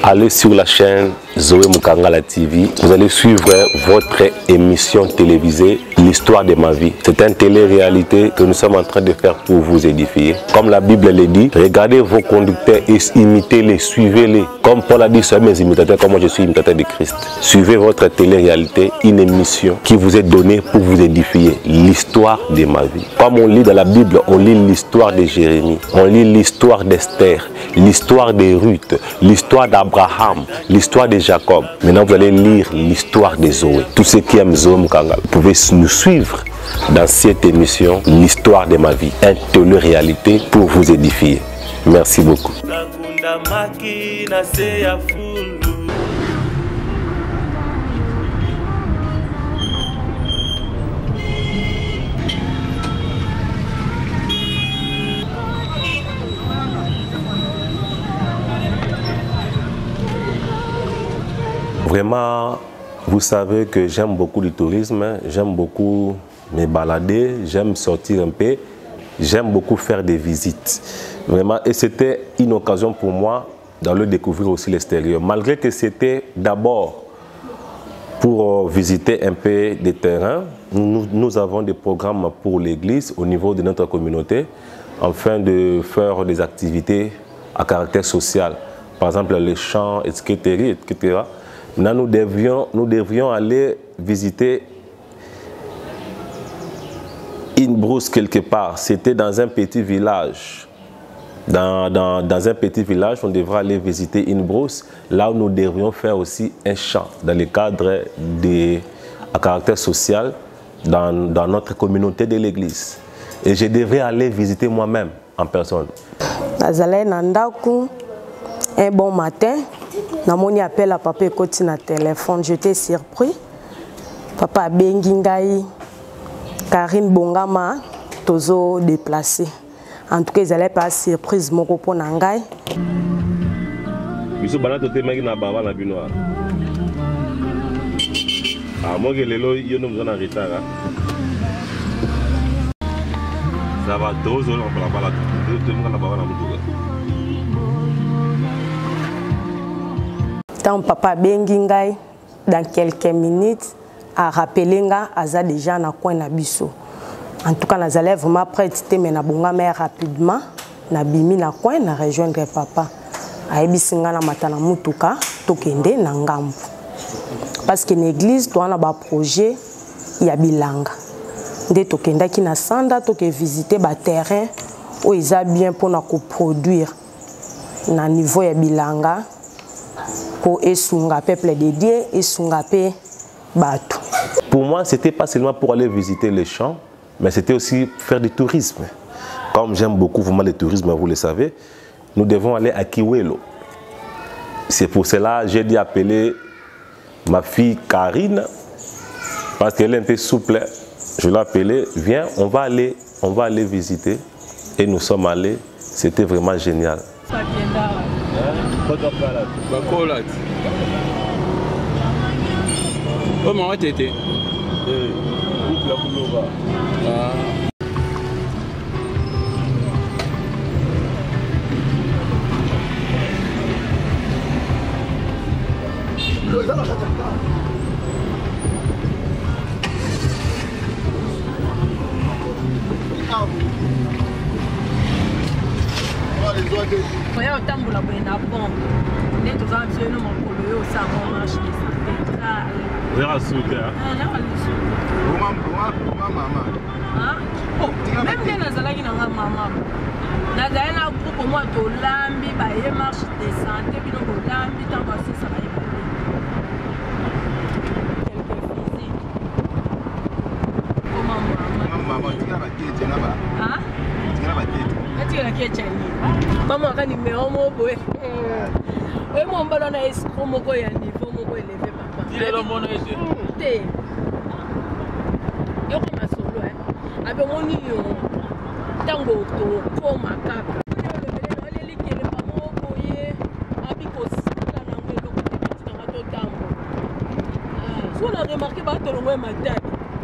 allez sur la chaîne Zoé Mukangala TV. Vous allez suivre votre émission télévisée, l'histoire de ma vie. C'est une télé-réalité que nous sommes en train de faire pour vous édifier. Comme la Bible le dit, regardez vos conducteurs et imitez-les, suivez-les. Comme Paul a dit, soyez mes imitateurs, comme moi je suis imitateur de Christ. Suivez votre télé-réalité, une émission qui vous est donnée pour vous édifier. L'histoire de ma vie. Comme on lit dans la Bible, on lit l'histoire de Jérémie, on lit l'histoire d'Esther, l'histoire de Ruth, l'histoire d'Abraham, l'histoire de Jacob. Maintenant, vous allez lire l'histoire de Zoé. Tous ceux qui aiment Zoé Mukangala, vous pouvez nous suivre dans cette émission, l'histoire de ma vie. Une télé-réalité pour vous édifier. Merci beaucoup. Vraiment, vous savez que j'aime beaucoup le tourisme, j'aime beaucoup me balader, j'aime sortir un peu, j'aime beaucoup faire des visites. Vraiment, et c'était une occasion pour moi d'aller découvrir aussi l'extérieur. Malgré que c'était d'abord pour visiter un peu des terrains, nous avons des programmes pour l'église au niveau de notre communauté, afin de faire des activités à caractère social. Par exemple, les champs, etc. Maintenant, nous devrions aller visiter une brousse quelque part. C'était dans un petit village. Dans un petit village, on devrait aller visiter une brousse. Là où nous devrions faire aussi un champ dans le cadre à caractère social dans notre communauté de l'église. Et je devrais aller visiter moi-même en personne. Un bon matin, Namoni appelle à papa écoute na téléphone, j'étais surpris. Papa Bengingai, Karine Bongama, Tozo déplacé. En tout cas, ils allaient pas surprise mon copain Nangai. Monsieur Banato te maki na baba na binoa. Ah moi que lelo yo nous en retard. Ça va trop on la bala. Tout le monde na baba na mutuka. Tant papa Bengingai, dans quelques minutes, a rappelé nga aza déjà na coin na biso. En tout cas, nous allons vraiment prêter mais na bonga mais rapidement, na bimi na coin na rejoindre papa. Ayebisinga na matana mutuka tokende na ngambu. Parce que l'église doit na ba projet ya bilanga. Nde tokenda ki na sanda toke visiter ba terrain où ils a bien pour na ko produire na niveau ya bilanga. Pour esunga peuple de Dieu et sungape batou. Pour moi, c'était pas seulement pour aller visiter les champs, mais c'était aussi faire du tourisme. Comme j'aime beaucoup vraiment le tourisme, vous le savez, nous devons aller à Kiwelo. C'est pour cela que j'ai dit appeler ma fille Karine, parce qu'elle est un peu souple. Je l'ai appelée, viens, on va aller visiter. Et nous sommes allés, c'était vraiment génial. Oh, maman, t'étais. Oya otambula bwena bombe neto za mseno makolo yo sa marche de santé. Vous avez sauté hein? Maman. Ah, oh, même bien nazalaki na maman. Nazali na groupe moi to lambi ba ye marche de santé bino ko lambi tant ba sisa ba ye. Maman a numéro boy. Oui, mon ballon est comme quoi il y a un niveau moko élevé papa. Il est là mon âge. Té. Yo comme un solo hein. Avec mon yo. Tango to pour ma cap. On les liquer les maman boyer. Abi ko sala na ngelo ko te na to tambo. So on a remarqué ba to loin matin.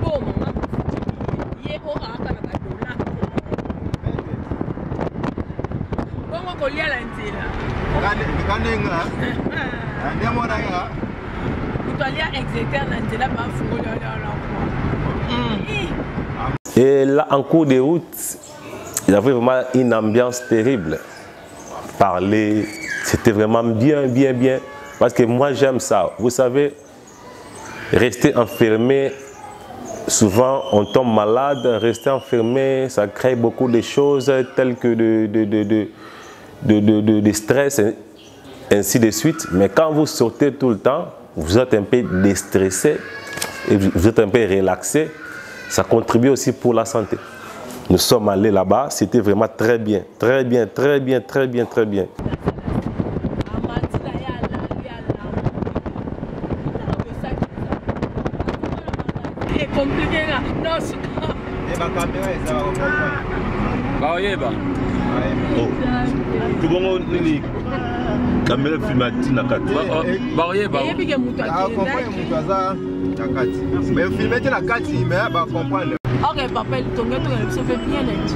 Bon maman. Ye o aka na dola. Bongo kolia la nzela. Kanenga. Et là, en cours de route, il y avait vraiment une ambiance terrible. Parler, c'était vraiment bien. Parce que moi, j'aime ça. Vous savez, rester enfermé, souvent on tombe malade. Rester enfermé, ça crée beaucoup de choses telles que de stress, ainsi de suite. Mais quand vous sortez tout le temps, vous êtes un peu déstressé et vous êtes un peu relaxé. Ça contribue aussi pour la santé. Nous sommes allés là-bas, c'était vraiment très bien. Caméra filmatique na kati. Mais filmer na kati mais ba comprendre. Ok papa il tombe ça fait bien net.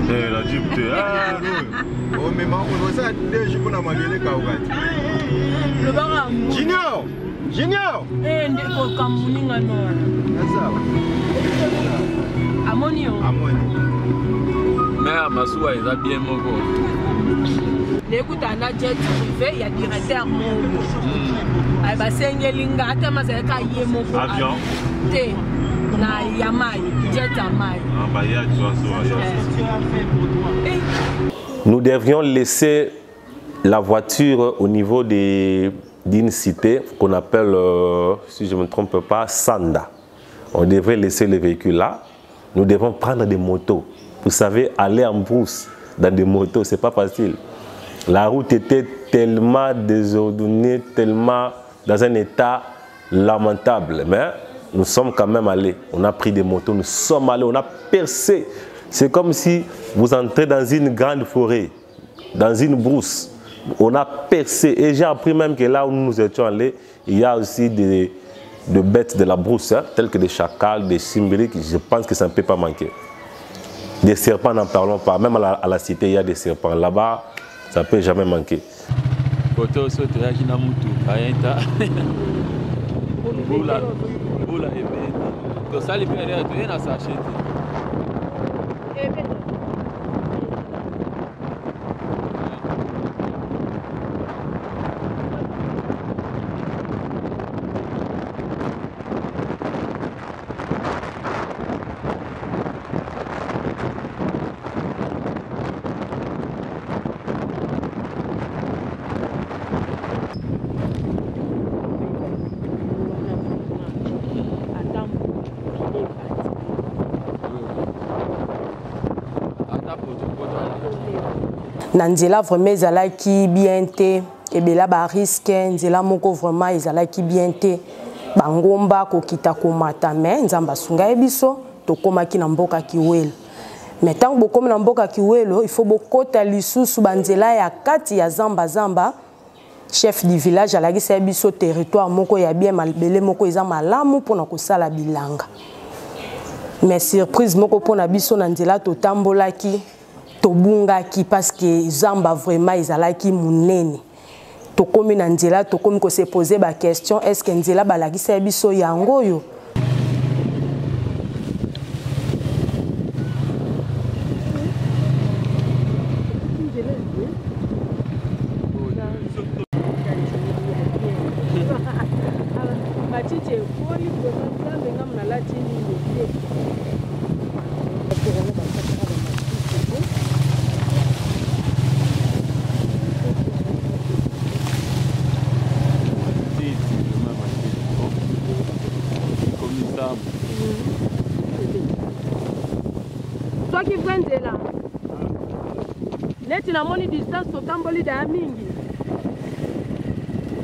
La Jeep non. Oh mais on ça déjà pour na magele ka okati. Le bara Junior. Ndeko kamuninga no. Ça. Amoni. Mais Masuwa est bien moko. Écoute, on a jet privé, il y a directeur moko. Ay ba sengelinga ata masaka yemoko. Avion. Na yamai, jet amai. Nous devrions laisser la voiture au niveau d'une cité qu'on appelle, si je ne me trompe pas, Sanda. On devrait laisser les véhicules là. Nous devons prendre des motos. Vous savez, aller en brousse dans des motos, ce n'est pas facile. La route était tellement désordonnée, tellement dans un état lamentable. Mais nous sommes quand même allés. On a pris des motos, nous sommes allés, on a percé. C'est comme si vous entrez dans une grande forêt, dans une brousse. On a percé. Et j'ai appris même que là où nous étions allés, il y a aussi des bêtes de la brousse, hein, telles que des chacals, des symboliques. Je pense que ça ne peut pas manquer. Des serpents, n'en parlons pas. Même à la cité, il y a des serpents. Là-bas, ça ne peut jamais manquer. Nandela vraiment ezalaki bien te ebela ba risque nzela moko vraiment ezalaki bien te bangomba kokita komata mais nzamba sunga ebiso tokomaki na mboka Kiwelo mais tant bokomi na mboka Kiwelo il faut bokota lisusu banzela ya kati ya zamba chef du village alakisa biso territoire moko ya bien malbele moko eza malamu pona kosala bilanga mais surprise moko pona biso na nzela totambolaki tobungaki parce que zamba vraiment ezalaki munene tokomi na nzela tokomi ko se poser ba question est-ce que nzela balakisa biso yango yo Toi qui prends de là, net na moni distance totamboli da mingi.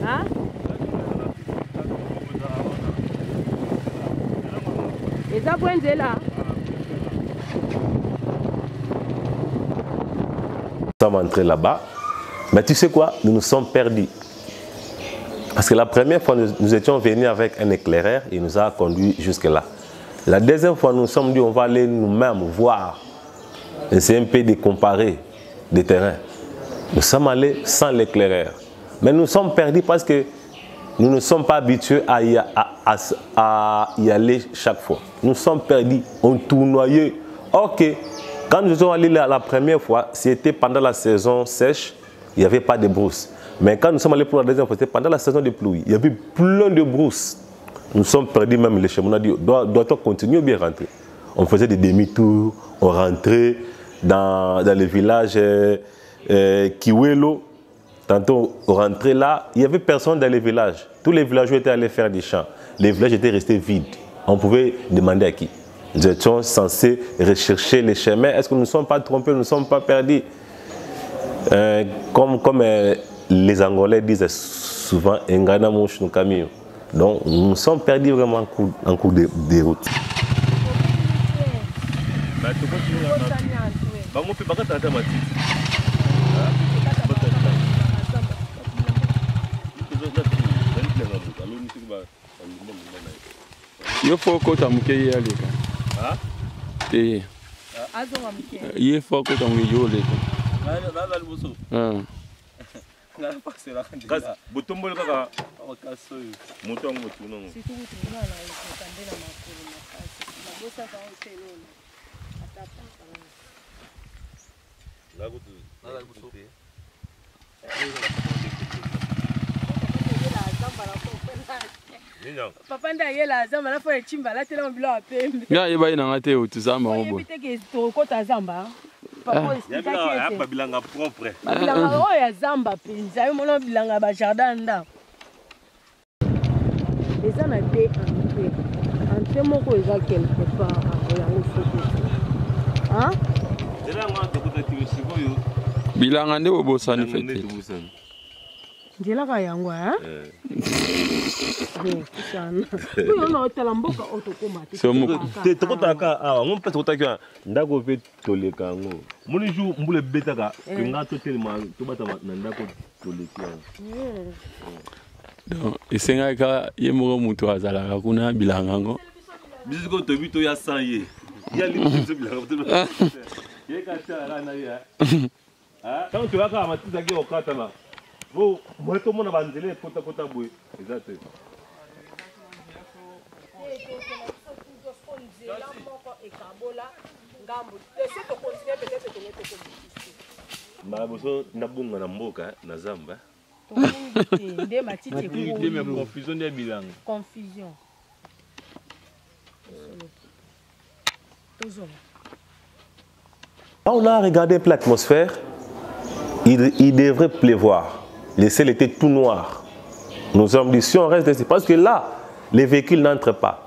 Hein? Et ça prend de là. Nous sommes entrés là-bas, mais tu sais quoi, nous nous sommes perdus. Parce que la première fois, nous étions venus avec un éclaireur, il nous a conduits jusque-là. La deuxième fois, nous nous sommes dit, on va aller nous-mêmes voir, essayer un peu de comparer des terrains. Nous sommes allés sans l'éclaireur. Mais nous sommes perdus parce que nous ne sommes pas habitués à y aller chaque fois. Nous sommes perdus, on tournoyait. Ok, quand nous sommes allés la première fois, c'était pendant la saison sèche, il n'y avait pas de brousse. Mais quand nous sommes allés pour la deuxième fois, c'était pendant la saison de pluie. Il y avait plein de brousses. Nous sommes perdus même les chemins. On a dit, doit-on continuer ou bien rentrer? On faisait des demi-tours, on rentrait dans le village Kiwelo. Tantôt, on rentrait là, il n'y avait personne dans les villages. Tous les villageois étaient allés faire des champs. Les villages étaient restés vides. On pouvait demander à qui? Nous étions censés rechercher les chemins. Est-ce que nous ne sommes pas trompés, nous ne sommes pas perdus? Comme les Angolais disent souvent, Ngana mouche no caminho. Donc, nous sommes perdus vraiment en cours de route. Il faut que tu aies un peu de il faut que tu aies un Papa ndaye la zamba na fo chimba la tele mbilo apembe. Ya yeba ina ngate utuzamba ngobo. Yebite ke to kota zamba. Papa explique que ya bilanga propre. Bilanga o ya zamba pinza yo mona bilanga ba jardin nda. Eza na te entrée. Entrée moko eza quelque part ya photo. Hein? Ela ngata kota tiwisigo yo. Bilanga nde obosani fete. Njela ka yango hein? Sana. Yo no tala mboka otokoma te. So mo te tokotaka awa ngompe tokotaka ndako pe toleka ngo. Moni jour mbule betaka nga to telema to bata na ndako toleka. Donc isenga ka yemoko mutu azalaka kuna bilanga ngo. Bisiko to bito ya 100 ye. Ya lipo bilanga. Ye ka tala na ya. Ah, quand tu vas ka matisa ki okata na. Vous, moi, tout le monde a bandé, kota boué. Exact. Maboso nabunga na mboka na zamba. Confusion des bilans. Confusion. On a regardé l'atmosphère. Il devrait pleuvoir. Le ciel était tout noir. Nous avons dit, si on reste ici, parce que là, les véhicules n'entrent pas.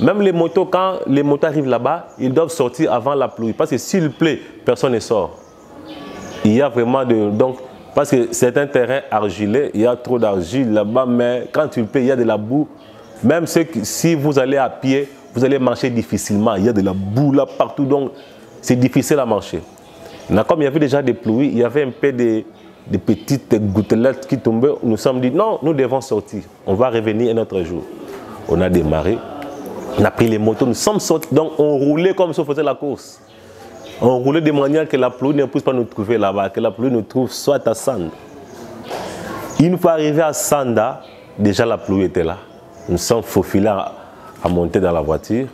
Même les motos, quand les motos arrivent là-bas, ils doivent sortir avant la pluie. Parce que s'il pleut, personne ne sort. Il y a vraiment de... Donc, parce que c'est un terrain argilé, il y a trop d'argile là-bas, mais quand il pleut, il y a de la boue. Même si vous allez à pied, vous allez marcher difficilement. Il y a de la boue là partout, donc c'est difficile à marcher. Comme il y avait déjà des pluies, il y avait un peu de petites gouttelettes qui tombaient. Nous nous sommes dit, non, nous devons sortir. On va revenir un autre jour. On a démarré, on a pris les motos, nous sommes sortis. Donc on roulait comme si on faisait la course. On roulait de manière que la pluie ne puisse pas nous trouver là-bas, que la pluie nous trouve soit à Sanda. Une fois arrivé à Sanda, déjà la pluie était là. Nous sommes faufilés à monter dans la voiture.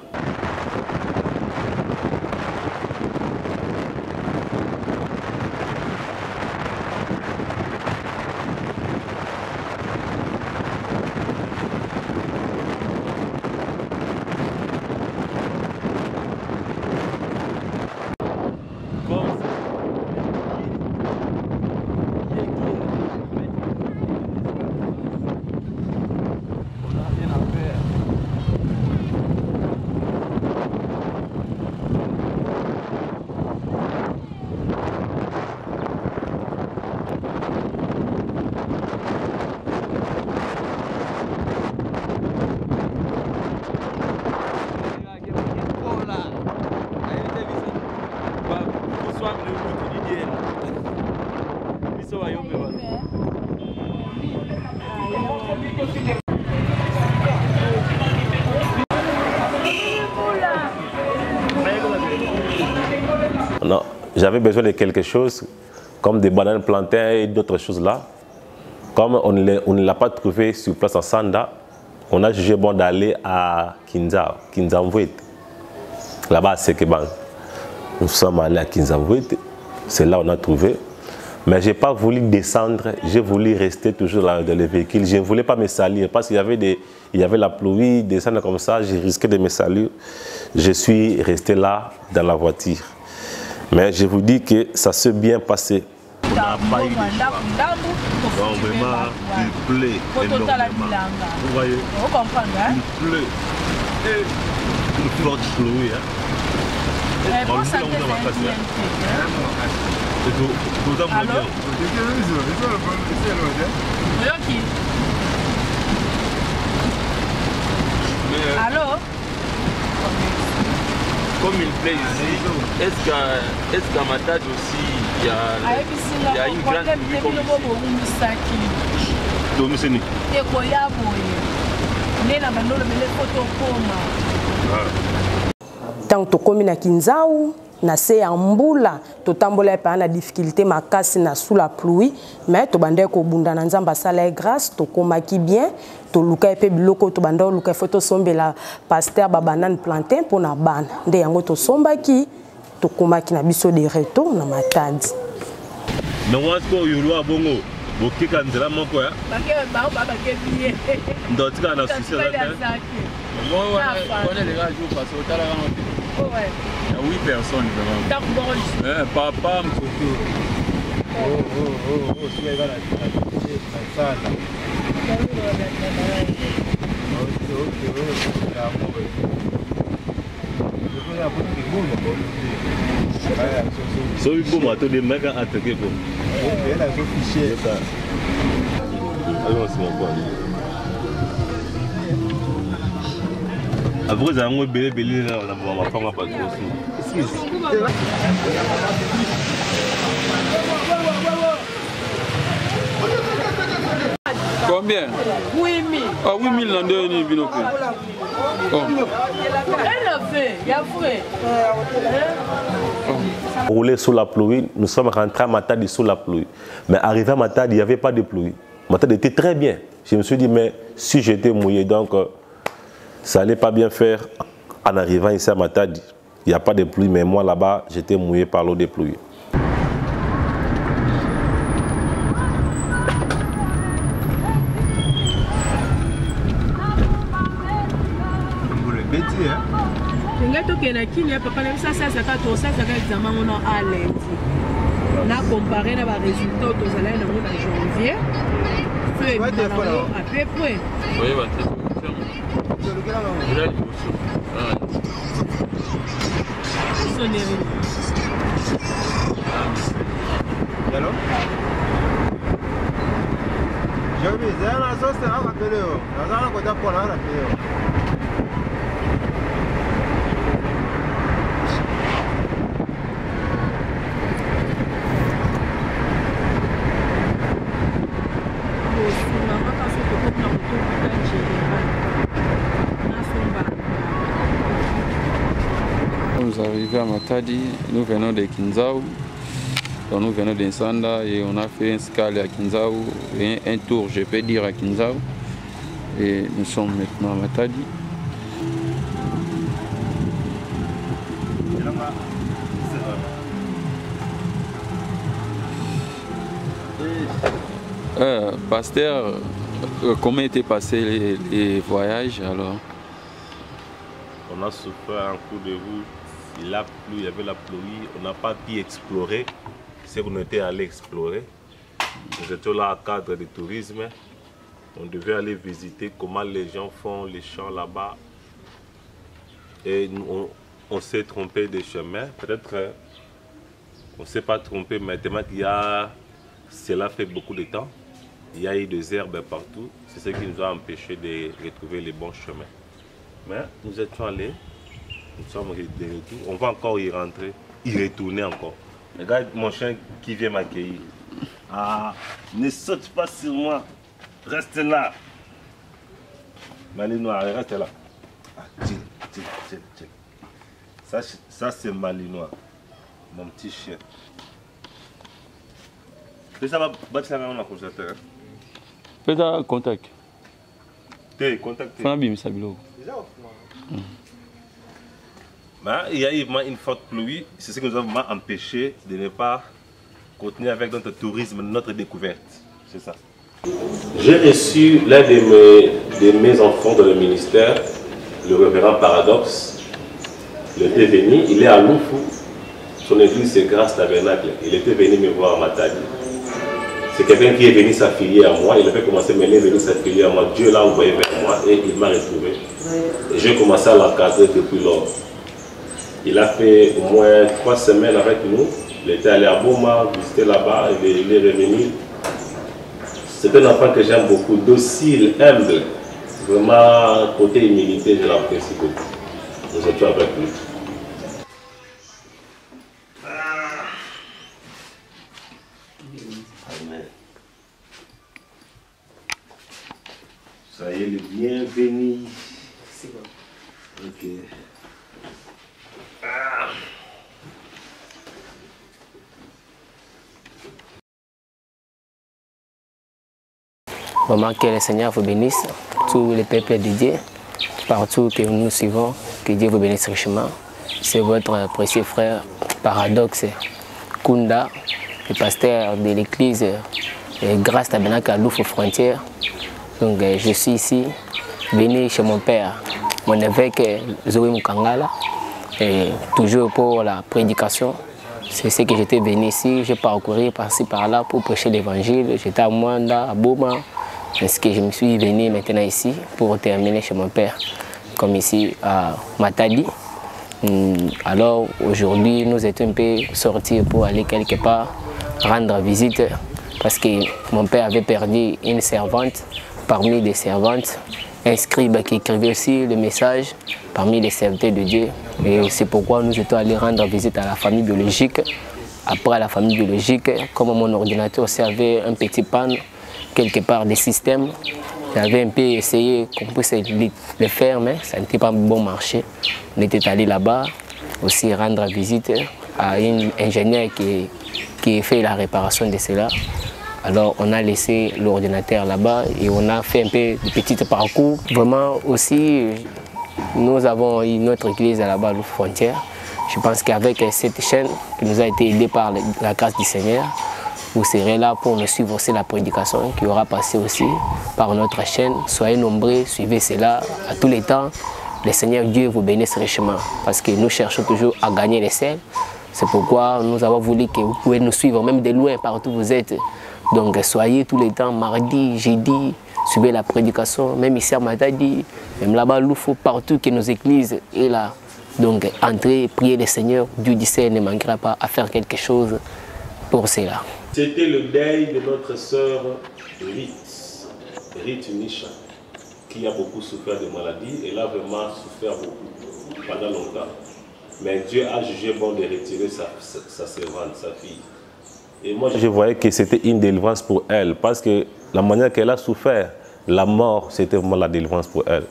J'avais besoin de quelque chose, comme des bananes plantains et d'autres choses là. Comme on ne l'a pas trouvé sur place en Sanda, on a jugé bon d'aller à Kinzamvouet. Là-bas à Sekebang. Nous sommes allés à Kinzamvouet. C'est là qu'on a trouvé. Mais je n'ai pas voulu descendre, j'ai voulu rester toujours là dans le véhicule. Je ne voulais pas me salir parce qu'il y avait la pluie, descendre comme ça, j'ai risqué de me salir. Je suis resté là dans la voiture. Mais je vous dis que ça s'est bien passé. On n'a pas eu de choix. Donc vraiment, il pleut énormément. Vous voyez, il pleut. Et une forte pluie. Bon santé, allô? Comme il plaît ici, est-ce qu'à Matadi aussi il y a une grande pluie comme ici? Tant que tu na Kinzau, na se ya mbula, to tambola pa na difficulté makasi na sous la pluie, mais to bande ko bunda na nzamba sala grâce, to komaki bien, to luka pe biloko to banda luka photo sombela pasteur ba banane plantain pour na bana. Nde yango to sombaki, to komaki na biso de retour na Matadi. Mais moi ce que yulu abongo, bokika nzela moko ya. Ndotika na succès là. Moi, on est les gars qui passent au talent. Ouais. Il y a 8 personnes vraiment. Papa, So il faut m'attendre des mecs à attaquer comme. Ok, là je fichier ça. Alors c'est mon point. Après ça on belé là on va faire pas trop. combien? 8000. Ah 8000 dans deux ni binocle. Oh. Elle a fait, il y a fait. Rouler sous la pluie, nous sommes rentrés à Matadi sous la pluie. Mais arrivé à Matadi, il n'y avait pas de pluie. Matadi était très bien. Je me suis dit, mais si j'étais mouillé, donc ça n'allait pas bien faire en arrivant ici à Matadi. Il n'y a pas de pluie, mais moi là-bas, j'étais mouillé par l'eau de pluie. On a comparé les résultats aux salaires en janvier. À peu près. Oui, Allô? Je vais dire, la sauce est rappelée. La sauce est rappelée. Nous arrivons à Matadi, nous venons de Kinzau, donc nous venons d'Insanda et on a fait un scale à Kinzau, et un tour je peux dire à Kinzau et nous sommes maintenant à Matadi. Pasteur, comment étaient passés les voyages alors? On a souffert un coup de route, il a plu, il y avait la pluie, on n'a pas pu explorer ce qu'on était allé explorer. Nous étions là à cadre de tourisme, on devait aller visiter comment les gens font les champs là-bas. Et on s'est trompé de chemin, peut-être on ne s'est pas trompé, mais tellement qu'il y a, cela fait beaucoup de temps, il y a eu des herbes partout, c'est ce qui nous a empêché de retrouver les bons chemins. Mais nous étions allés, nous sommes de retour, on va encore y rentrer, y retourner encore. Regarde mon chien qui vient m'accueillir. Ah, ne saute pas sur moi, reste là. Malinois, reste là. Ah, tiens. Ça c'est Malinois, mon petit chien. Et ça va battre la main dans la congélateur. Peut-être contact. Contacté. Il y a eu une forte pluie, c'est ce qui nous a empêché de ne pas continuer avec notre tourisme, notre découverte. C'est ça. J'ai reçu l'un de mes enfants dans le ministère, le révérend Paradoxe. Il était venu, il est à Loufou. Son église c'est Grâce Tabernacle. Il était venu me voir à Matadi. C'est quelqu'un qui est venu s'affilier à moi. Il avait commencé, mais il est venu s'affilier à moi. Dieu l'a envoyé vers moi et il m'a retrouvé. Et j'ai commencé à l'encadrer depuis lors. Il a fait au moins 3 semaines avec nous. Il était allé à Boma, visiter là-bas, il est revenu. C'est un enfant que j'aime beaucoup, docile, humble. Vraiment, côté humilité, je l'apprécie beaucoup. Nous étions avec lui. Amen. Soyez les bienvenus. C'est bon. Ok. Vraiment que le Seigneur vous bénisse, tous les peuples de Dieu, partout que nous suivons, que Dieu vous bénisse richement. C'est votre précieux frère Paradoxe Kunda, le pasteur de l'église Grâce Tabernacle à Loufou Frontière. Donc je suis ici, venu chez mon père, mon évêque Zoé Mukangala, et toujours pour la prédication. C'est ce que j'étais venu ici, j'ai parcouru par-ci par-là pour prêcher l'évangile. J'étais à Mwanda, à Boma. Est-ce que je me suis venu maintenant ici pour terminer chez mon père, comme ici à Matadi. Alors aujourd'hui, nous étions un peu sortis pour aller quelque part rendre visite parce que mon père avait perdu une servante parmi les servantes, un scribe qui écrivait aussi le message parmi les serviteurs de Dieu. Et c'est pourquoi nous étions allés rendre visite à la famille biologique. Après la famille biologique, comme mon ordinateur aussi avait un petit panne, quelque part des systèmes. J'avais un peu essayé qu'on puisse le faire, mais ça n'était pas bon marché. On était allé là-bas aussi rendre visite à un ingénieur qui fait la réparation de cela. Alors on a laissé l'ordinateur là-bas et on a fait un peu de petits parcours. Vraiment aussi, nous avons eu notre église là-bas à Loufou Frontière. Je pense qu'avec cette chaîne qui nous a été aidée par la grâce du Seigneur, vous serez là pour nous suivre aussi la prédication qui aura passé aussi par notre chaîne. Soyez nombreux, suivez cela à tous les temps. Le Seigneur Dieu vous bénisse richement parce que nous cherchons toujours à gagner les ciels. C'est pourquoi nous avons voulu que vous pouvez nous suivre, même de loin, partout où vous êtes. Donc soyez tous les temps, mardi, jeudi, suivez la prédication, même ici à Matadi, même là-bas à Loufou, partout que nos églises est là. Donc entrez, priez le Seigneur, Dieu du ciel ne manquera pas à faire quelque chose pour cela. C'était le deuil de notre sœur Rite Nisha, qui a beaucoup souffert de maladie. Elle a vraiment souffert beaucoup pendant longtemps. Mais Dieu a jugé bon de retirer sa servante, sa fille. Et moi, je voyais que c'était une délivrance pour elle, parce que la manière qu'elle a souffert, la mort, c'était vraiment la délivrance pour elle.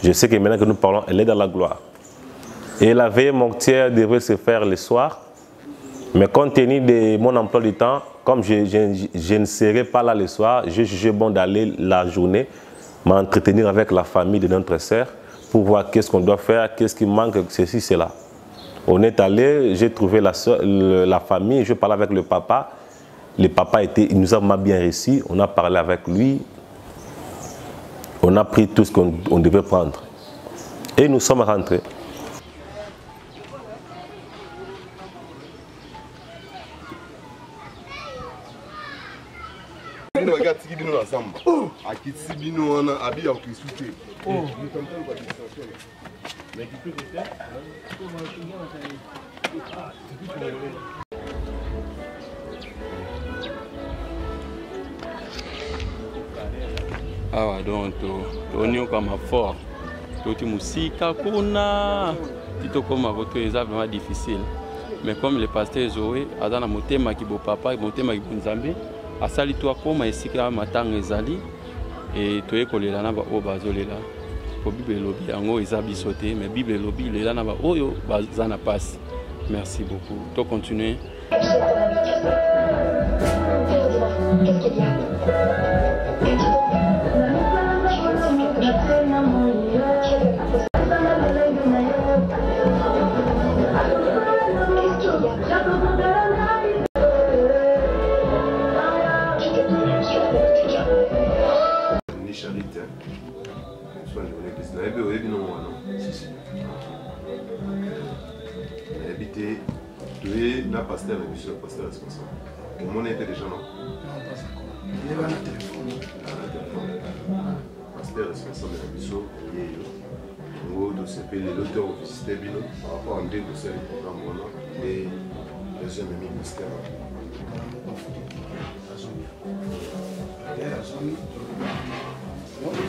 Je sais que maintenant que nous parlons, elle est dans la gloire. Et la veille mortière devait se faire le soir. Mais compte tenu de mon emploi du temps, comme je ne serai pas là le soir, j'ai jugé bon d'aller la journée, m'entretenir avec la famille de notre sœur pour voir qu'est-ce qu'on doit faire, qu'est-ce qui manque, ceci, cela. On est allé, j'ai trouvé la famille, je parlais avec le papa. Le papa il nous a bien reçus, on a parlé avec lui, on a pris tout ce qu'on devait prendre. Et nous sommes rentrés. Ah donc on comme fort. Tout musika kuna tito comme votre est vraiment difficile. Mais comme le pasteur Zoé azana motema ki bo papa motema ki bonzambe asali to akoma esika matanga ezali et toye kolela na ba o bazolela. Ko Bible lobi yango eza biso te mais Bible lobi lela na ba oyo bazana passe. Merci beaucoup. To continuer. été tué la pasteur et le pasteur responsable. Au moins, on était déjà non? Non, pas encore. Il est là dans le téléphone. Pasteur responsable de la mission, il s'appelle l'auteur officiel par rapport à un dossier du programme et deuxième ministère.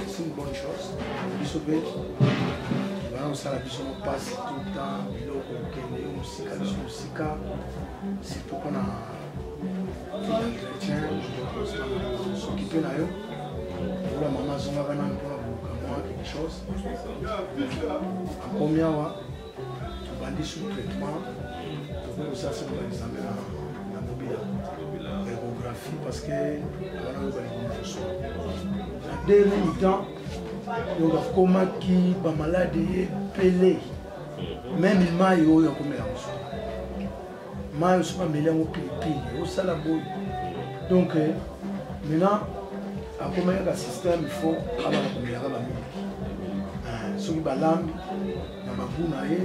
C'est une bonne chose. Ça passe tout le temps, c'est pour qu'on a l'entretien, s'occuper de eux. Pour la maman, on va quelque chose. En première fois, on va dire sous traitement, pour ça, c'est un examen dans l'échographie parce que on a une chose. En dernier temps, on a comment qui va malade et pelé. Même il m'a eu un comme ça. M'a eu pas mêlé au pipi, au salabo. Donc maintenant, à comment il y a un système, il faut avoir la première année. Ceux qui balambi, na mabunaye,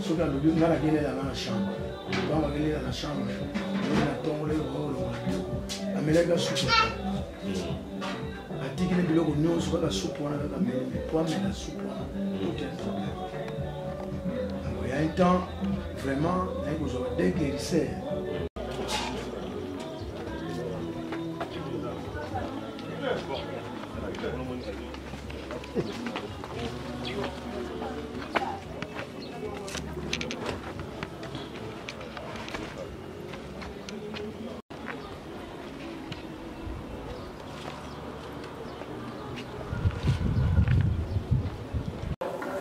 ceux qui ont le dans la chambre. On va aller dans la chambre, on a tombé le rôle, on a mêlé la soupe. A dit qu'il y a des gens qui ont la soupe, on a la soupe, il y a un temps, vraiment, il y a des guérisseurs.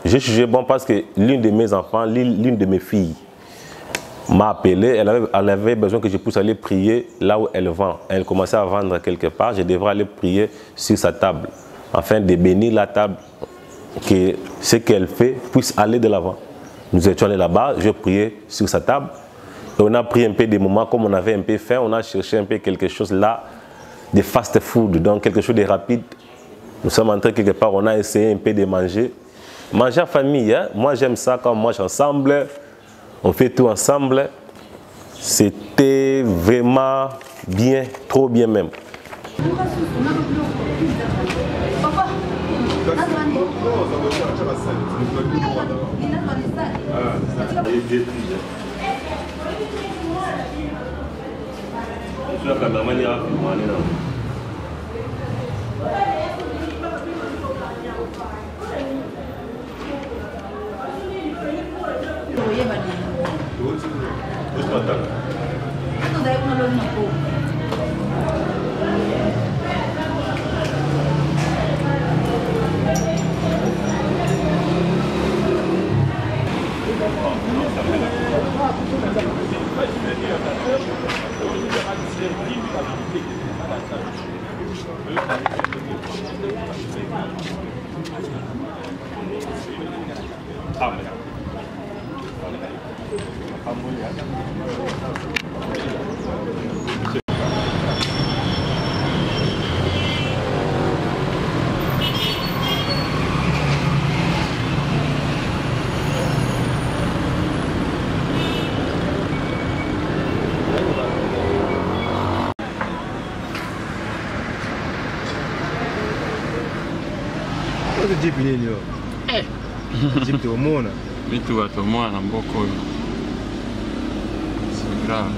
J'ai jugé bon parce que l'une de mes enfants, l'une de mes filles m'a appelé, elle avait besoin que je puisse aller prier là où elle vend. Elle commençait à vendre quelque part, je devrais aller prier sur sa table, afin de bénir la table, que ce qu'elle fait puisse aller de l'avant. Nous étions allés là-bas, je priais sur sa table, et on a pris un peu des moments, comme on avait un peu faim, on a cherché un peu quelque chose là, de fast food, donc quelque chose de rapide. Nous sommes entrés quelque part, on a essayé un peu de manger. Manger en famille, hein? Moi j'aime ça quand on mange ensemble, on fait tout ensemble. C'était vraiment bien, trop bien même. Jeep nini yo? Jeep te omona. Vitu watomona mboko. C'est grave.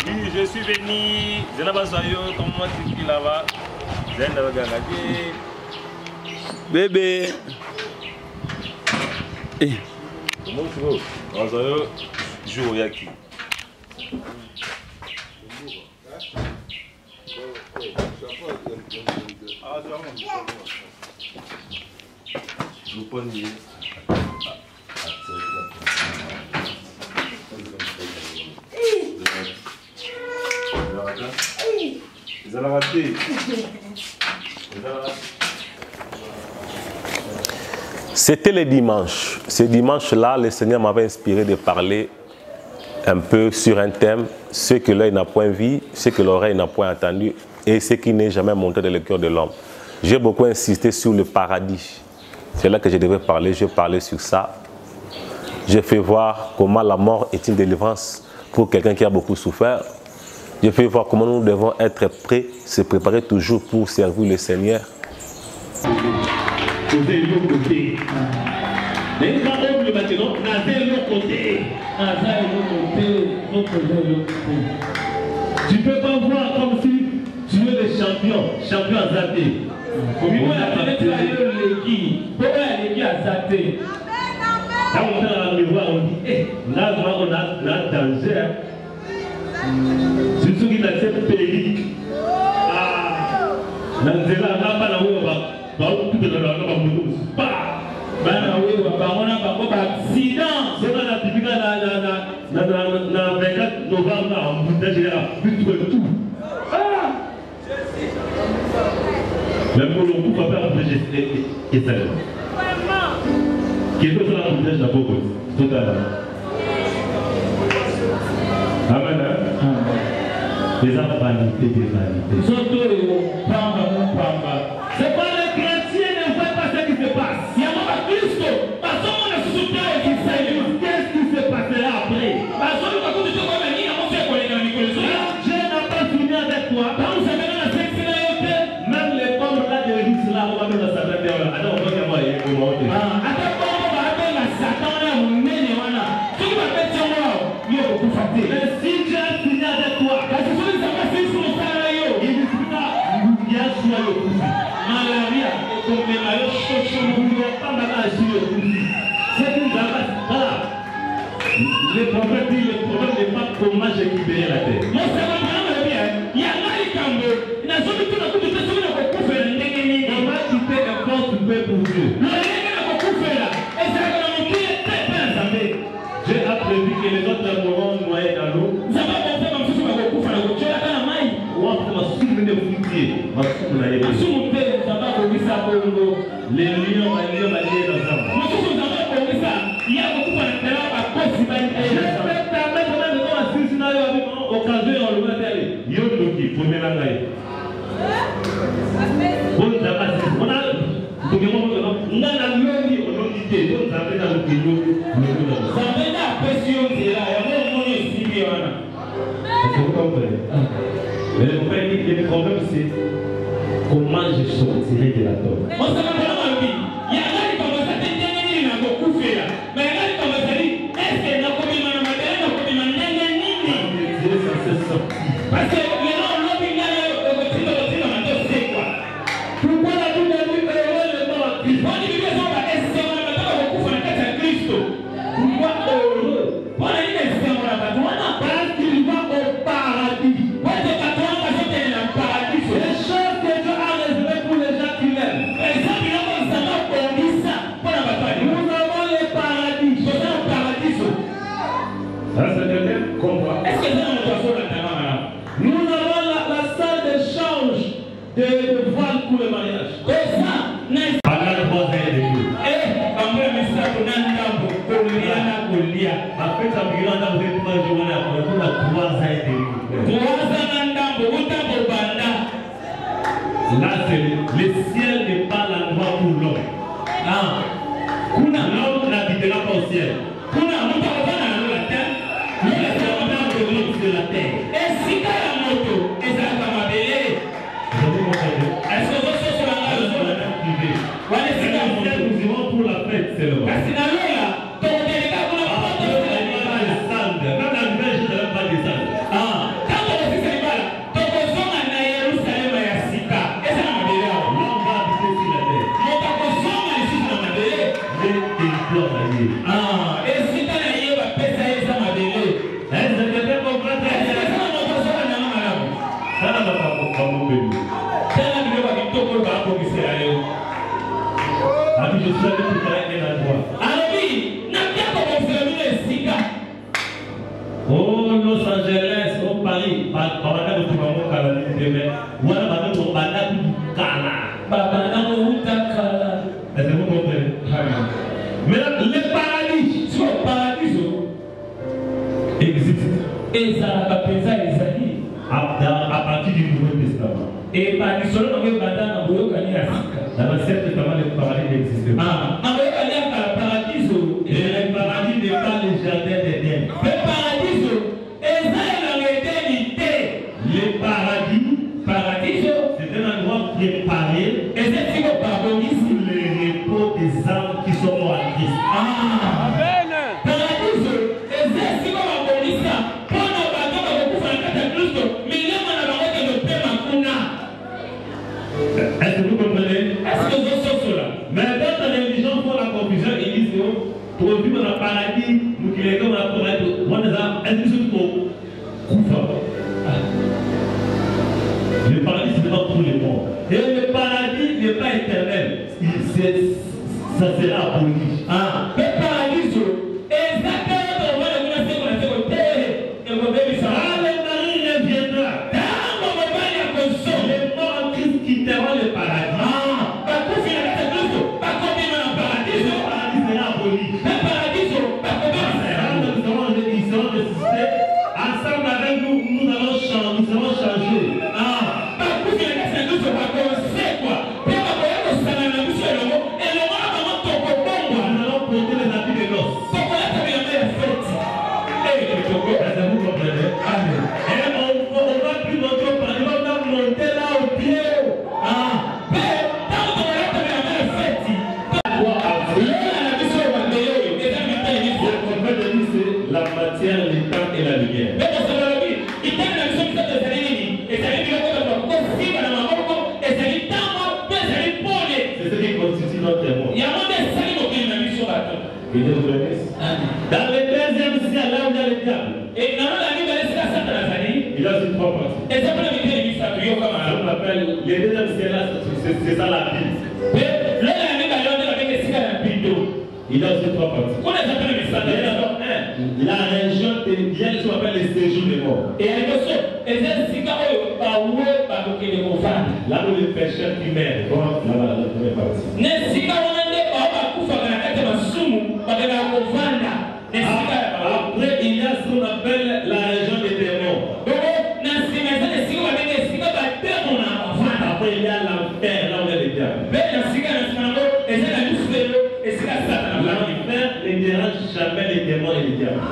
Oui, je suis venu. Zenabasayo, comment tu es là-bas? Zenabagagage. Bébé. Comment tu vas? Basayo, jour yaki. C'était le dimanche. Ce dimanche-là, le Seigneur m'avait inspiré de parler un peu sur un thème, ce que l'œil n'a point vu, ce que l'oreille n'a point entendu et ce qui n'est jamais monté dans le cœur de l'homme. J'ai beaucoup insisté sur le paradis. C'est là que je devais parler, je parlais sur ça. Je fais voir comment la mort est une délivrance pour quelqu'un qui a beaucoup souffert. Je fais voir comment nous devons être prêts, se préparer toujours pour servir le Seigneur. Tu peux pas voir comme si tu es le champion azadé. Quand on fait un miroir, on dit, là, on a danger. C'est ce qui a cette périque. Dans ce là, on n'a pas la ouïe, on va accident. C'est la typique na 24 novembre en montage général. Tout. Même pour le coup, papa a fait et ça. Qui est sur la montage d'abord, totalement. Amen. Les vanité des vanités. C'est pas les chrétiens ne voient pas ce qui se passe. Il y a pas Christ. Parce qu'on a soutenu et qui s'allume. Qu'est-ce qui se passera après? Parce qu'on a tout dit comme un nid, on sait quoi les gars, Dieu n'a pas fini avec toi. Quand vous avez la sexualité, même les pommes là de risque là, on va mettre la satan là. Alors on va dire moi, il est comment on dit. Attends, on va appeler la satan là, on met les wana. Tu vas mettre sur moi, il est beaucoup fatigué. Mais si Dieu a fini avec toi, parce que celui qui s'est passé sur le salaire, il est tout là, il y a sur le coup. Malaria, comme les maillots chauds, vous ne pouvez pas m'agir le coup. C'est une base. Voilà. Le problème n'est pas comment j'ai libéré la terre. Moi, c'est pas vraiment bien. Il y a là, il n'a jamais tout le coup de te souvenir de beaucoup faire. Comment tu fais un force de paix pour Dieu? Le nègre n'a beaucoup fait là. Et c'est la montagne est très bien savez. Dieu a prévu que les autres mourront noyés dans l'eau. Ça va monter comme si tu m'avais beaucoup fait la route. Tu es là dans la maille. Ou après, ma soupe de foutier. Ma soupe n'a pas été. Ça va pour ça pour les lions, les lions, les lions dans ça. Il y a beaucoup de terrain à cause de l'humanité. Je vais permettre même de voir si vous avez occasion de le mettre. Yodoki, pour me l'engager. Bon, ça va, on a. On a la loi, on a l'idée. Donc, ça fait dans le pays. Ça fait la pression, c'est là. Il y a un moment aussi, il y en a. Vous comprenez? Mais le problème, c'est comment je sortirai de la tombe. On se va vraiment le dire. Il y a là qui commence à te dire, il a beaucoup fait là. Mais là, il commence à dire, est-ce que n'a pas mis ma main, n'a pas mis ma main, Dieu, ça se sort. Parce que les gens, l'homme, il y a le c'est quoi? Pourquoi la Bible dit que le mort a Christ? On dit que les gens vont essayer, on a beaucoup fait la tête à Christ. Pourquoi heureux? On a dit que c'est un rabat. On a pas qu'il va au paradis. Ouais, c'est pas toi, parce que t'es dans le paradis. Les choses que Dieu a réservées pour les gens qui l'aiment. Par exemple, il y a comme ça, on dit ça. Nous avons les paradis. C'est un paradis. Ça, c'est quelqu'un comprend. Est-ce que c'est un poisson là-dedans, madame? Nous avons la salle d'échange de voile pour le mariage. Et ça, n'est pas la 3 ans et demi. Eh, quand même, ça, on a un temps pour Colia. Après, ça me dit, on a 3 jours, on a 3 ans et demi. 3 ans pour Banda. Là, le ciel n'est pas l'endroit pour l'homme. L'homme n'habitera pas au ciel. On n'a pas la terre. Nous sommes de la terre. Et si tu as la moto, et ça va m'appeler. Est-ce que vous êtes sur la terre privée? Nous irons pour la fête, c'est le roi. Parce que dans l'eau là, ton délicat, vous n'avez pas descendre. Même la nouvelle, je ne vais pas descendre. Quand on est ici, ton besoin à Jérusalem et à Sika. Et ça m'a dit là. L'homme va habiter sur la terre. Mais ton besoin à ici, ça m'a dit. Mais il pleure la vie. Et si tu as eu la paix, ça m'a dit. Est-ce que tu as compris? Est-ce que ça m'a besoin à Jérusalem? Ça n'a pas compris. Ça n'a pas compris. Ça n'a pas compris. Je suis allé pour faire un endroit. Alors oui, n'a pas commencé à Sika. Oh, Los Angeles, oh Paris, Babana de Toumamo Kala, voilà, Babana de Babana de Kala. Babana de Kala. Est-ce que vous comprenez? Mais là, le paradis, c'est le paradis existe. Et ça n'a pas pensé à Isaïe à partir du Nouveau Testament. Et par du seul nom de Babana, vous avez gagné à Sika. Dans le cercle, le paradis n'existe pas. Le paradis n'est pas le jardin d'Éden. Le paradis, c'est un endroit préparé pour le repos des âmes qui sont mortes en Christ. Est-ce que vous comprenez? Est-ce que vous êtes cela? Mais quand les gens font la confusion, ils disent que pour vivre dans le paradis, nous qui les gars, on a est-ce que c'est pour le paradis, c'est pas pour les morts. Et le paradis n'est pas éternel. Ça sera aboli. Le paradis, exactement comme le mari reviendra. Les morts en Christ quitteront le paradis. Ensemble avec nous, nous allons changer. La matière, le temps et la lumière. C'est ce qui constitue notre témoin. Dans le deuxième ciel, là où il y a le diable, il y a aussi trois parties. On appelle les deuxième ciel, c'est ça la Bible. Il y a aussi trois parties. La région terrienne, ce qu'on appelle les séjours des morts. Là où les pécheurs qui meurent, là-bas, la première partie. Après, il y a ce qu'on appelle la région des démons. Après, il y a l'enfer, là où il y a les diables. L'enfer ne dérange jamais les démons et les diables.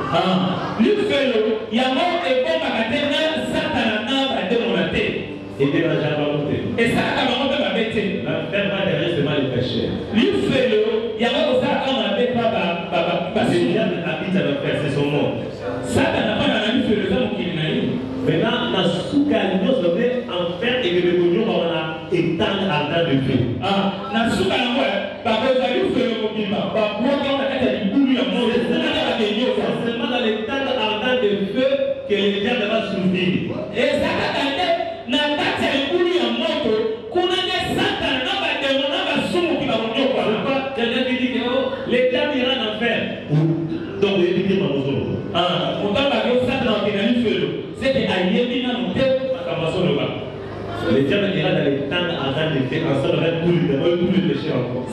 Et dérange la volonté. L'enfer va derrière seulement les pécheurs. Le diable habite à l'enfer, c'est son nom. Maintenant, dans ce cas, nous sommes en fer et que le cognon va étendre à temps de feu. C'est seulement dans l'étendre à temps de feu que le diable va s'ouvrir. Quelqu'un qui dit que les diables iront en enfer. Donc, il dit que les diables iront dans les temps avant de faire ensemble avec tous les péchés encore.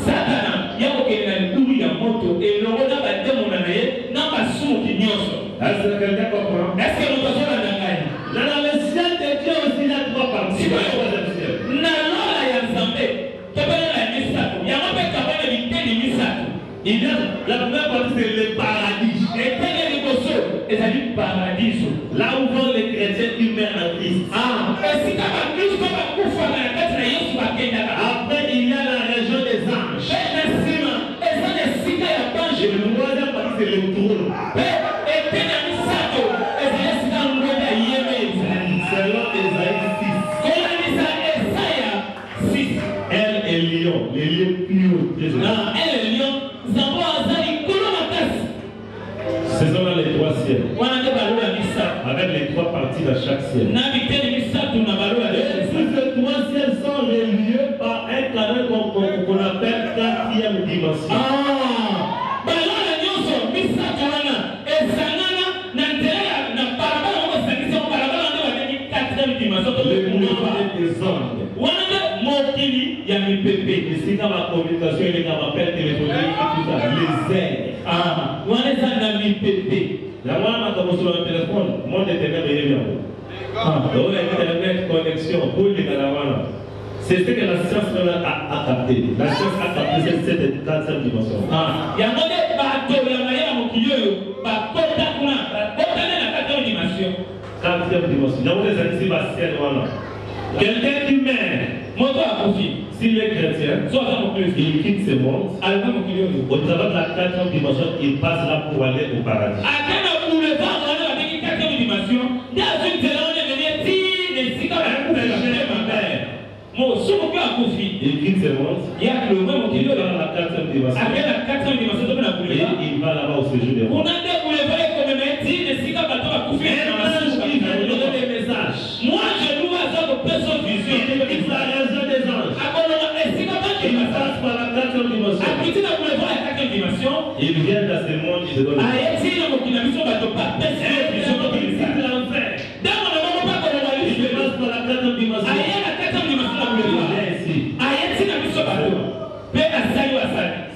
Est-ce que quelqu'un comprend? Dans le ciel de Dieu aussi, il y a trois parties. Il y a la première partie, c'est le paradis. Là où vont les chrétiens qui meurent en Christ. Après, il y a la région des anges. Et le troisième partie, c'est le trône. Selon Ésaïe 6. Elle est lion, les lions purs. Ce sont là les trois ciels. Avec les trois parties de chaque ciel. Ces trois ciels sont reliés par un canal qu'on appelle quatrième dimension. Le mouvement des ondes. Il y a mes pépés, et c'est dans ma communication, et dans ma appel téléphonique, et tout ça, les aides. On est dans mes pépés. La moi, quand sur le téléphone, moi, je t'ai même bien. Donc, Internet, connexion, pour les Galawana. C'est ce que la science a capté. La science a capté cette quatrième dimension. Il y a un modèle quatrième dimension. Il y a des animaux voilà. Quelqu'un qui meurt, s'il est chrétien, il quitte ce monde. Au travers de la quatrième dimension, il passe là pour aller au paradis. Il quitte ce monde. Il y a le même qui est dans la quatrième dimension. Et il va là-bas au séjour des morts. Moi, je loue à ça de personne vision. Il a raison des anges. Il passe par la quatrième dimension. Il vient dans ce monde, il se donne.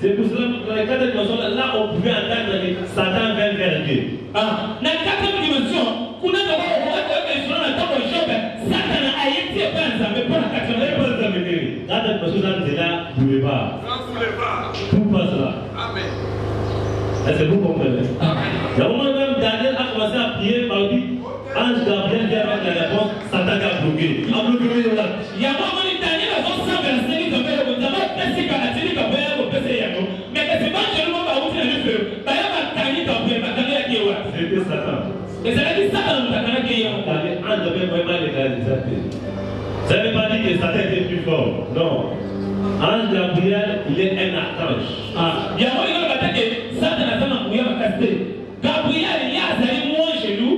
C'est pour cela que dans la quatrième dimension, là on pouvait entendre Satan vers Dieu. Dans la quatrième dimension, Tout passe là. Est-ce que vous comprenez? Le moment même Daniel a commencé à prier par lui, ange Gabriel vient avec la réponse, Satan a bloqué. Il a bloqué là. Il y a un moment où Daniel a fait ça, mais que c'est pas seulement par où il a fait. C'était Satan. Et ça veut dire Satan nous a dit ange devait vraiment légaliser. Ça ne veut pas dire que Satan était plus fort. Non. Ange Gabriel, il est un archange. Il y a un moment que Satan a fait un bouillon à casser. Gabriel, il y a allé moins chez nous.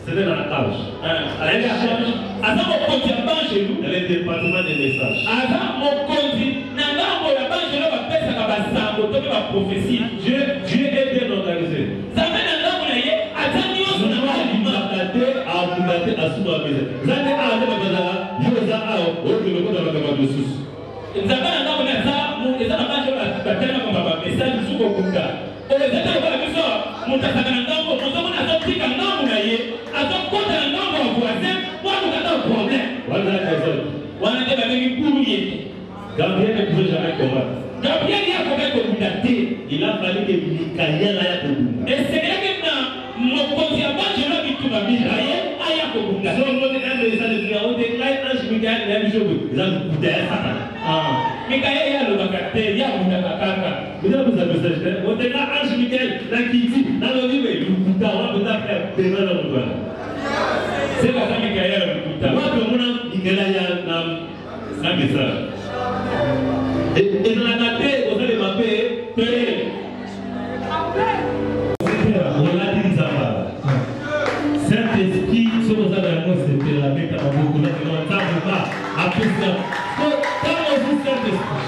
C'est un archange. Un archange. Avant mon continent chez nous. Elle est département des messages. Avant mon continent, on a pas chez nous, on va faire ça comme ça, on va faire prophétie. Dieu est bien organisé. Ça fait un an, on a eu, attends, on a pas l'humanité à abonder à sous la maison. Vous avez à aller à la je vous ai à le monde dans la ressource. Nous avons un homme qui a marché la terre comme un message sous le Kunda. On les a dit à la maison, on a fait un homme, on a sorti un homme, on a eu, à son compte un homme voisin, moi nous avons un problème. Voilà la raison. On a dit avec une boulier. Gabriel ne pouvait jamais combattre. Gabriel y a combattu au Kunda. Il a fallu que Michael aille au Kunda. Et c'est là que mon continent, je l'ai vu tout ma vie, aille au Kunda. Si on dit un message de prière, on dit ange Michael, il a vu jouer. Il a vu Kunda. Michael y a le bagate, y a le bagaka. Vous avez besoin de message. On dit là, ange Michael, là qui dit, dans le livre, il Kunda, on a besoin de faire demain dans le monde. C'est pas ça, Michael, le Kunda. Moi, que mon âme, il y a un message. Et dans la gâtée, vous allez m'appeler, payer. Saint-Esprit, ce que vous avez à moi, c'était la bête à beaucoup. Là, on ne table pas à plus ça. Quand on dit Saint-Esprit,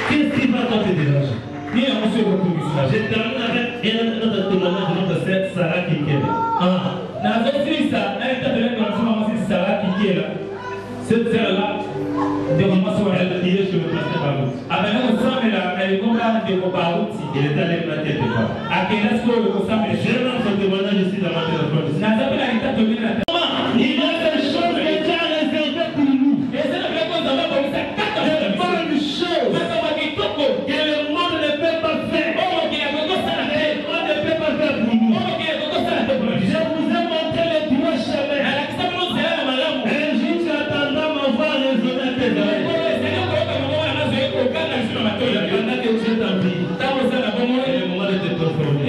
qu'est-ce qui va tenter de l'argent? Ni un monsieur de commission. Je termine avec un autre témoignage de notre sœur Sarah Kikele. Dans la société, elle est appelée comme ça, maman, c'est Sarah Kikele. Cette sœur-là, de maman, elle est sur le pasteur Barout. Ah, mais non, ça, elle est comme là, de Barout. Il est allé ma tête de femme. À quel âge que vous savez? Je lance ce témoignage ici dans ma téléphone. N'a pas la état de la tête. Il y a des choses déjà réservées pour nous. Et c'est la réponse de la police à 4 ans. C'est pas une chose que le monde ne peut pas faire. On ne peut pas faire pour nous. Je vous ai montré les trois chemins. Un jour, tu attendras m'avoir raisonné à tes oreilles. Pendant que vous êtes en vie, c'est le moment de te transformer.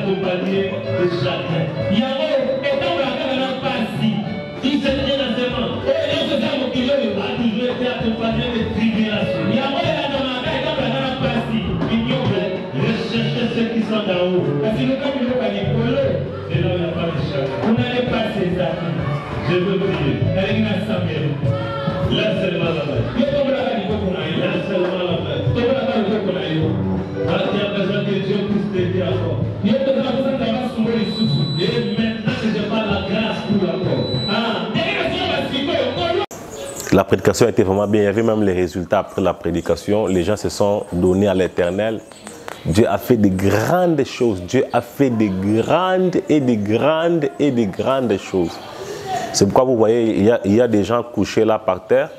accompagné de chacun. Yango, étant la caméra passe, il s'est bien enseignement. Et dans ce cas, mon client a toujours été accompagné de tribulations. Yango, étant la caméra passe, il rechercher ceux qui sont d'en haut. Parce que comme il n'y a pas de polo, c'est là où il n'y a pas de chacun. Vous n'allez pas ces amis. Je veux dire, elle est une assemblée. Là seulement la main. Il y a comme la main, il faut qu'on aille. Là seulement la main. Comme la main, il faut qu'on aille. Alors qu'il y a besoin que Dieu puisse t'aider encore. Il y a besoin d'avoir souvent les sous. Et maintenant que je parle la grâce pour l'accord. Ah, la prédication était vraiment bien. Il y avait même les résultats après la prédication. Les gens se sont donnés à l'Éternel. Dieu a fait de grandes choses. Dieu a fait de grandes et de grandes et de grandes choses. C'est pourquoi vous voyez, il y a des gens couchés là par terre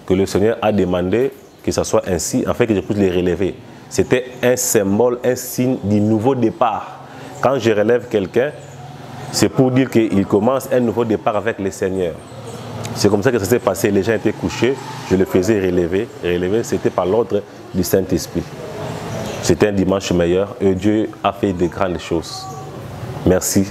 que le Seigneur a demandé que ça soit ainsi, afin que je puisse les relever. C'était un symbole, un signe du nouveau départ. Quand je relève quelqu'un, c'est pour dire qu'il commence un nouveau départ avec le Seigneur. C'est comme ça que ça s'est passé. Les gens étaient couchés, je les faisais relever. Relever, c'était par l'ordre du Saint-Esprit. C'était un dimanche meilleur et Dieu a fait de grandes choses. Merci.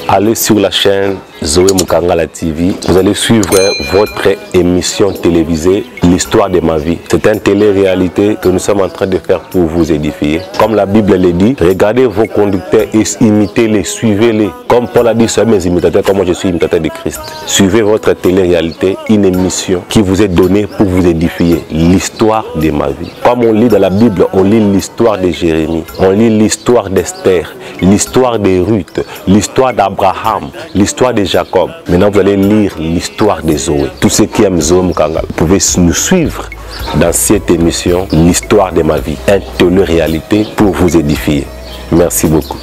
Allez sur la chaîne Zoé Mukangala TV. Vous allez suivre votre émission télévisée L'histoire de ma vie. C'est une télé-réalité que nous sommes en train de faire pour vous édifier. Comme la Bible le dit, regardez vos conducteurs et imitez-les, suivez-les. Comme Paul a dit, soyez mes imitateurs, comme moi je suis imitateur de Christ. Suivez votre télé-réalité, une émission qui vous est donnée pour vous édifier. L'histoire de ma vie. Comme on lit dans la Bible, on lit l'histoire de Jérémie, on lit l'histoire d'Esther, l'histoire de Ruth, l'histoire d'Abraham, l'histoire de Jacob. Maintenant, vous allez lire l'histoire de Zoé. Tous ceux qui aiment Zoé Mukangala, vous pouvez nous suivre dans cette émission, l'histoire de ma vie. Une télé-réalité pour vous édifier. Merci beaucoup.